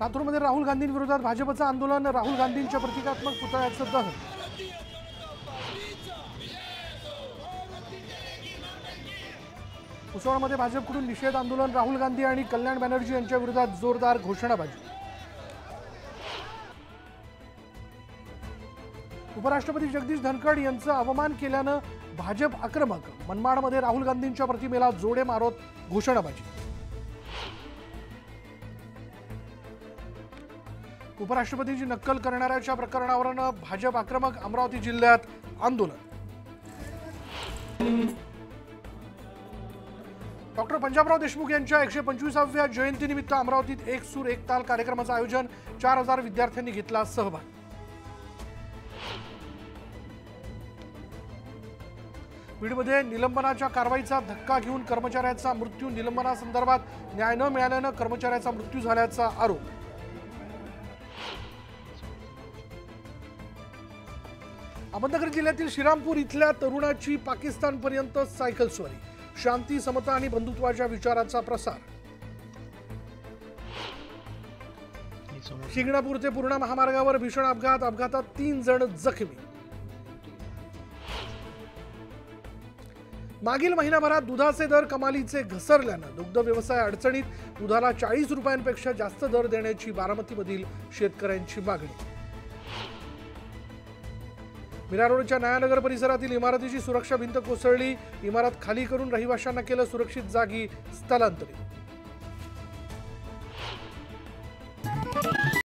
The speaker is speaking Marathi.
लातूरमध्ये राहुल गांधींविरोधात भाजपचं आंदोलन, राहुल गांधींच्या प्रतिकात्मक पुतळ्याचं दहन। पुसवाडमध्ये भाजपकडून निषेध आंदोलन, राहुल गांधी आणि कल्याण बॅनर्जी यांच्या विरोधात जोरदार घोषणाबाजी। उपराष्ट्रपती जगदीश धनखड यांचं अवमान केल्यानं भाजप आक्रमक, मनमाडमध्ये राहुल गांधींच्या प्रतिमेला जोडे मारत घोषणाबाजी। उपराष्ट्रपतींची नक्कल करणाऱ्याच्या प्रकरणावरून भाजप आक्रमक, अमरावती जिल्ह्यात आंदोलन। डॉक्टर पंजाबराव देशमुख यांच्या 125व्या जयंतीनिमित्त अमरावतीत एक सूर एक ताल कार्यक्रमाचं आयोजन, 4000 विद्यार्थ्यांनी घेतला सहभाग। बीडमध्ये निलंबनाच्या कारवाईचा धक्का घेऊन कर्मचाऱ्याचा मृत्यू, निलंबनासंदर्भात न्याय न मिळाल्यानं कर्मचाऱ्याचा मृत्यू झाल्याचा आरोप। अहमदनगर जिल्ह्यातील श्रीरामपूर इथल्या तरुणाची पाकिस्तानपर्यंत सायकल स्वारी, शांती, समता आणि बंधुत्वाच्या विचाराचा प्रसार। शिंगणापूर ते पूर्णा महामार्गावर भीषण अपघात, अपघातात 3 जण जखमी। मागील महिनाभरात दुधाचे दर कमालीचे घसरल्यानं दुग्ध व्यवसाय अडचणीत, दुधाला 40 रुपयांपेक्षा जास्त दर देण्याची बारामतीमधील शेतकऱ्यांची मागणी। मीरा रोडच्या नयानगर परिसरातील इमारतीची सुरक्षा भिंत कोसळली, इमारत खाली करून रहिवाशांना केलं सुरक्षित जागी स्थलांतरित।